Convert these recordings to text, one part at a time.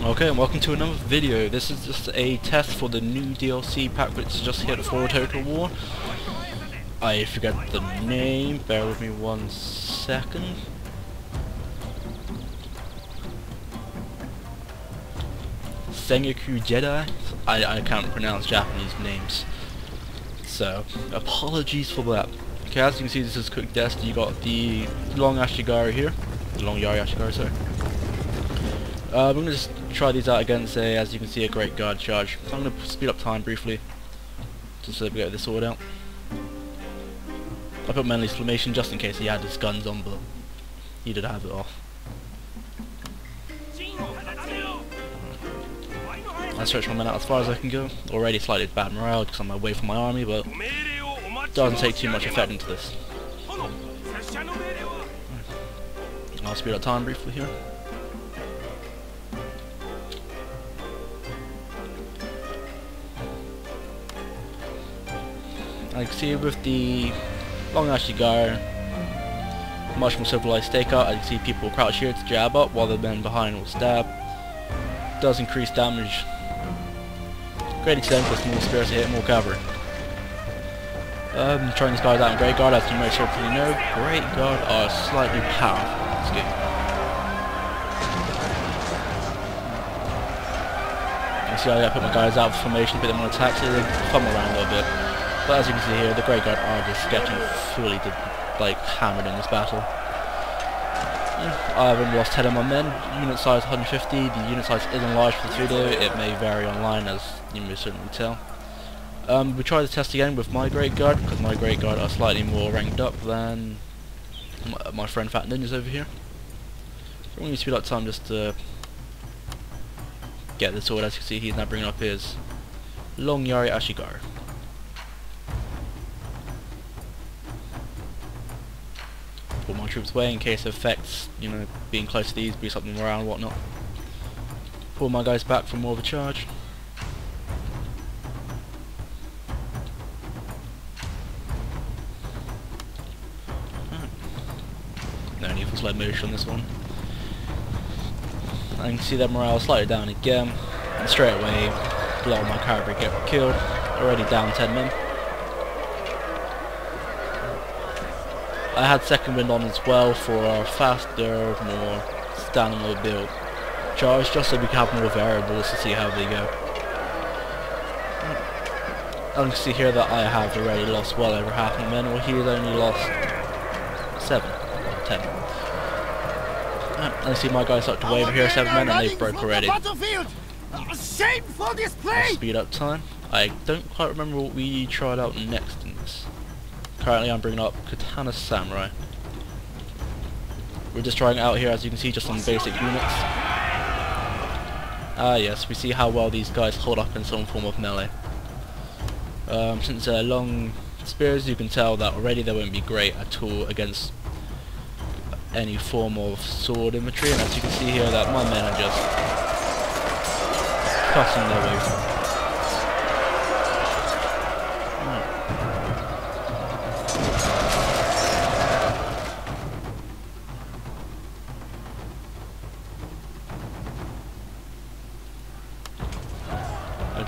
Okay, and welcome to another video. This is just a test for the new DLC pack which is just hit for Total War. I forget the name, bear with me 1 second. Sengoku Jidai. I can't pronounce Japanese names, so apologies for that. Okay, as you can see, this is Quick Dest. You got the long Ashigari here, the long Yari Ashigari, sorry. I'm going to just try these out against as you can see, a great guard charge. So I'm going to speed up time briefly, just so we get this sorted out. I put Manly Exclamation just in case he had his guns on, but he did have it off. I stretch my men out as far as I can go. Already slightly bad morale because I'm away from my army, but doesn't take too much effect into this. I'll speed up time briefly here. I can see with the long Ashigari, much more civilized stakeout. I can see people crouch here to jab up while the men behind will stab. Does increase damage. Great extent for small spears to hit more cavalry. Trying these guys out in Great Guard, as you most certainly know, Great Guard are slightly powerful in this game. You see I put my guys out of formation, put them on attack so they come around a little bit. But as you can see here, the Great Guard are just getting fully hammered in this battle. I haven't lost 10 of my men. Unit size 150. The unit size isn't large for this video. It may vary online, as you may certainly tell. We try the test again with my Great Guard, because my Great Guard are slightly more ranked up than my friend Fat Ninjas over here. I'm going to speed up time just to get this sword. As you can see, he's now bringing up his long Yari Ashigari. Put my troops away in case of effects, being close to these, boost up the morale and whatnot. Pull my guys back for more of a charge. No need for slow motion on this one. I can see that morale slightly down again, and straight away, a lot of my cavalry get killed. Already down 10 men. I had second wind on as well for a faster, more stamina build charge, just so we can have more variables to see how they go. I can see here that I have already lost well over half my men, while he's only lost 7 or 10. I see my guys start to waver here, 7 men, and they've broke already. I'll speed up time. I don't quite remember what we tried out next in this. Currently I'm bringing up Katana Samurai. We're just trying it out here, as you can see, just on basic units. Ah yes, we see how well these guys hold up in some form of melee. Since they're long spears, you can tell that already they won't be great at all against any form of sword infantry, and as you can see here that my men are just cutting their way through.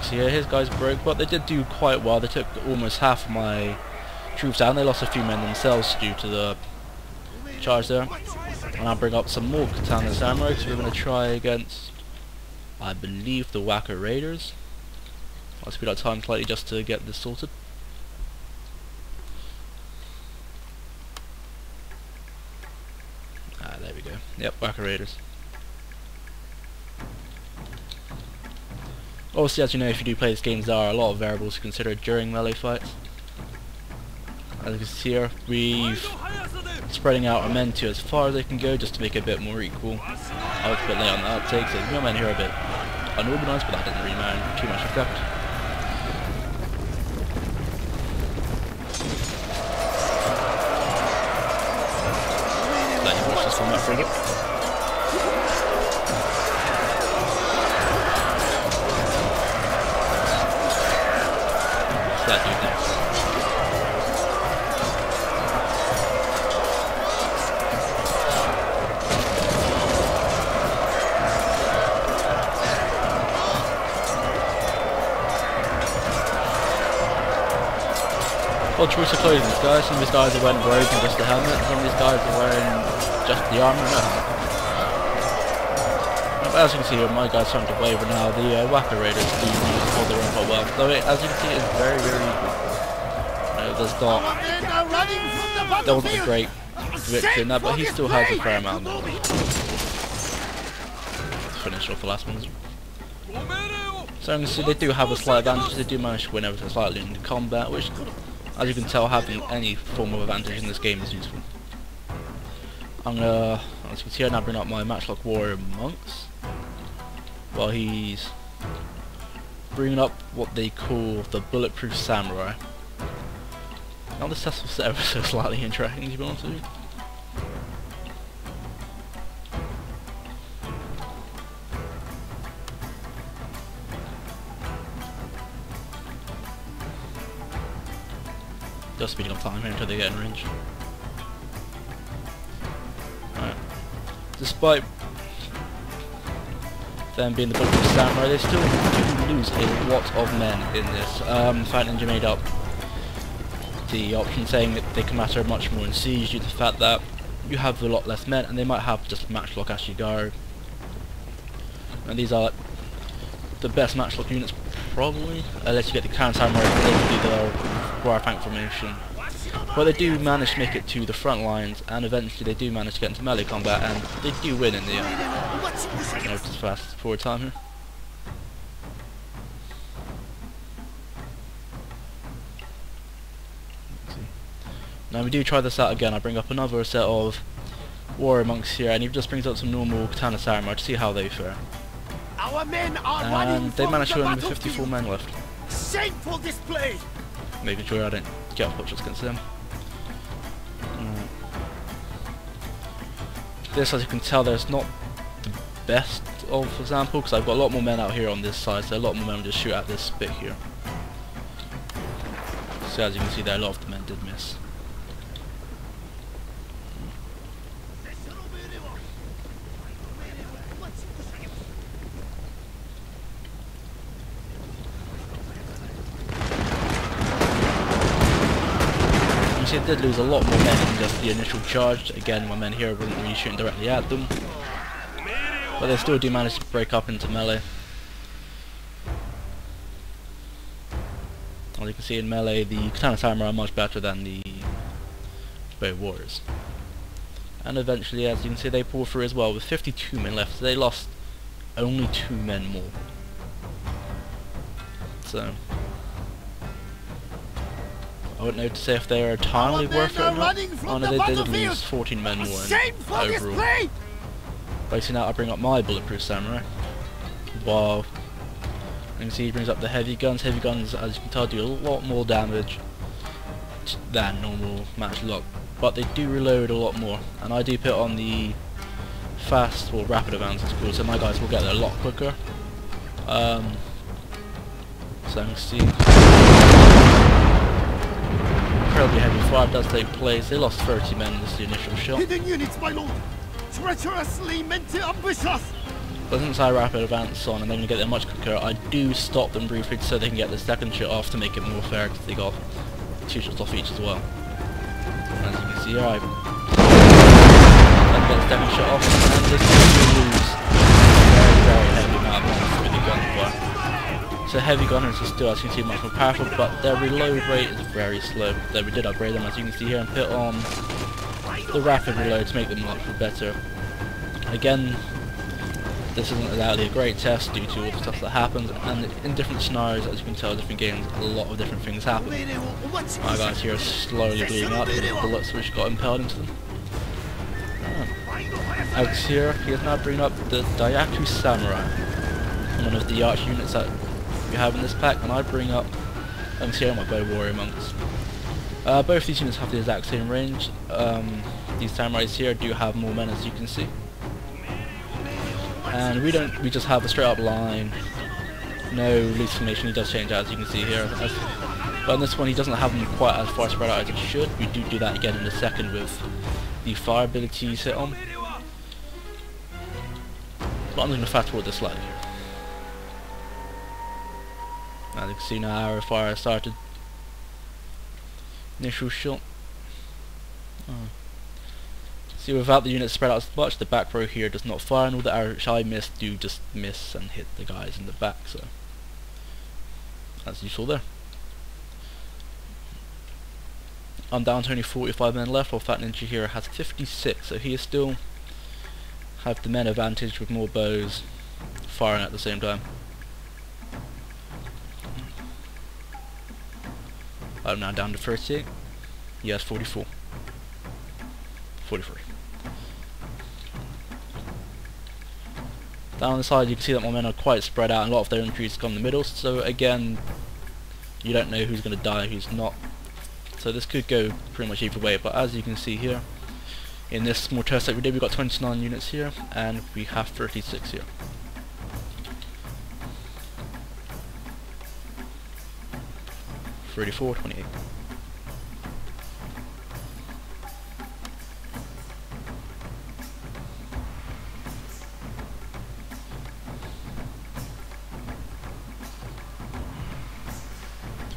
So yeah, his guys broke, but they did do quite well. They took almost half of my troops down. They lost a few men themselves due to the charge there. And I'll bring up some more Katana Samurai, so we're going to try against, I believe, the Waka Raiders. I'll speed up time slightly just to get this sorted. Ah, there we go. Yep, Waka Raiders. Obviously, as you know, if you do play this game, there are a lot of variables to consider during melee fights. As you can see here, we're spreading out our men to as far as they can go, just to make it a bit more equal. I was a bit late on the outtake, so my men here are a bit unorganized, but that doesn't really matter too much effect. Let you watch this combat for a bit. That dude next. Well, choice of clothing, these guys. Some of these guys are wearing robes and just a helmet. Some of these guys are wearing just the armor and nothing. But as you can see here, my guy's starting to waver now. The Waka Raiders do hold their own quite well. Though it, as you can see, it's very, very equal. There's not... There wasn't a great victory in that, but he still has a fair amount of damage. Let's finish off the last one. So you can see they do have a slight advantage. They do manage to win ever so slightly in combat, which, as you can tell, having any form of advantage in this game is useful. I'm gonna, as you can see, I now bring up my Matchlock Warrior Monks, while he's bringing up what they call the Bulletproof Samurai. Now this test was ever so slightly interesting, to be honest with you. Just speeding up time here until they get in range. Right. Despite them being the Bulletproof Samurai, they still do lose a lot of men in this. Fight Ninja made up the option saying that they can matter much more in siege due to the fact that you have a lot less men and they might have just Matchlock Ashigaru. And these are the best Matchlock units probably, unless you get the Counter Samurai, they can do the Warrior Flank formation. But they do manage to make it to the front lines, and eventually they do manage to get into melee combat, and they do win in the end. Just fast forward time here. Now we do try this out again. I bring up another set of warrior monks here, and he just brings up some normal Katana Samurai to see how they fare. And they managed to win with 54 men left. Shameful display! Making sure I don't get off shots against them. This, as you can tell, there's not the best of example, because I've got a lot more men out here on this side, so a lot more men will just shoot at this bit here. So as you can see there, a lot of the men did miss. You see, it did lose a lot more men in just the initial charge. Again, my men here wasn't really shooting directly at them, but they still do manage to break up into melee. As you can see in melee, the Katana Samurai are much better than the Bow Warriors. And eventually, as you can see, they pull through as well with 52 men left, so they lost only 2 men more. So I wouldn't know to say if they are entirely worth it or not. Oh no, they did lose 14 men more overall. Basically now I bring up my Bulletproof Samurai, while you can see he brings up the heavy guns. Heavy guns, as you can tell, do a lot more damage than normal Matchlock, but they do reload a lot more, and I do put on the fast or rapid advance it's called, so my guys will get there a lot quicker. So you can see incredibly heavy fire does take place. They lost 30 men in this initial shot. Hidden units, my lord! Treacherously meant to ambush us! But since I rapid advance on and then you get there much quicker, I do stop them briefly so they can get the second shot off to make it more fair, because they got 2 shots off each as well. And as you can see here, I then get the second shot off, and this will lose a very heavy amount of rounds through the gunfire. So heavy gunners are still, as you can see, much more powerful, but their reload rate is very slow. Though we did upgrade them, as you can see here, and put on the rapid reload to make them much better. Again, this isn't exactly a great test due to all the stuff that happens, and in different scenarios, as you can tell, different games, a lot of different things happen. My guys here are slowly bleeding out from the bullets which got impaled into them. Alex here, he is now bringing up the Daiyaku Samurai, one of the arch units that we have in this pack, and I bring up, I'm here my Bow Warrior Monks. Both these units have the exact same range. These samurais here do have more men, as you can see. And we just have a straight up line, no loose formation. He does change out, as you can see here. But in this one he doesn't have them quite as far spread out as he should. We do that again in a second with the fire ability set on. But I'm going to fast forward this slightly here. As you can see now, arrow fire started. Initial shot. Oh. See, without the units spread out as much, the back row here does not fire, and all the arrows which I missed do just miss and hit the guys in the back, so as you saw there. I'm down to only 45 men left, while Fat Ninja here has 56, so he is still have the men advantage with more bows firing at the same time. I'm now down to 38. He has 44. 43. Down on the side you can see that my men are quite spread out and a lot of their infantry come in the middle, so again you don't know who's going to die, who's not. So this could go pretty much either way, but as you can see here, in this small test that we did, we got 29 units here, and we have 36 here. $34, $28.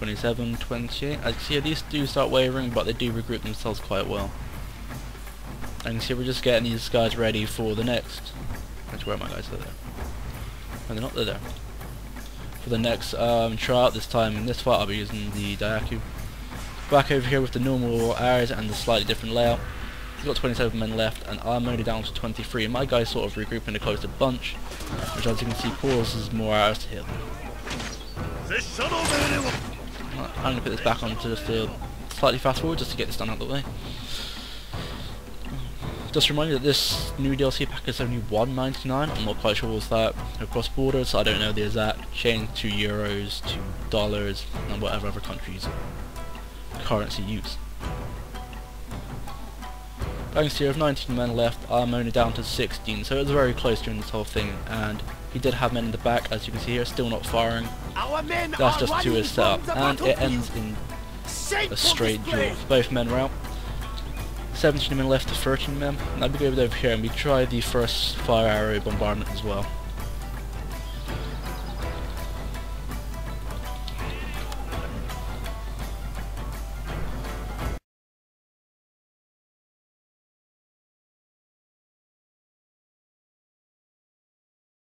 $27, $28. As you see, these do start wavering, but they do regroup themselves quite well. And you see, we're just getting these guys ready for the next. Actually, where are my guys? They're there. No, they're not. They're there. For the next tryout, this time in this fight, I'll be using the Daiyaku. Back over here with the normal arrows and the slightly different layout. We've got 27 men left, and I'm only down to 23. And my guys sort of regroup in a closer bunch, which, as you can see, causes more arrows to hit them. I'm going to put this back on to just slightly fast forward just to get this done out of the way. Just remind you that this new DLC pack is only $1.99. I'm not quite sure what's that across borders, so I don't know the exact change to euros, to dollars, and whatever other countries currency use. Thanks to you, have 19 men left, I'm only down to 16, so it was very close during this whole thing, and he did have men in the back, as you can see here, still not firing. That's just to his setup, and it ends in a straight draw. Both men are out. 17 men left to 13 men. Now we go over here and we try the first fire arrow bombardment as well.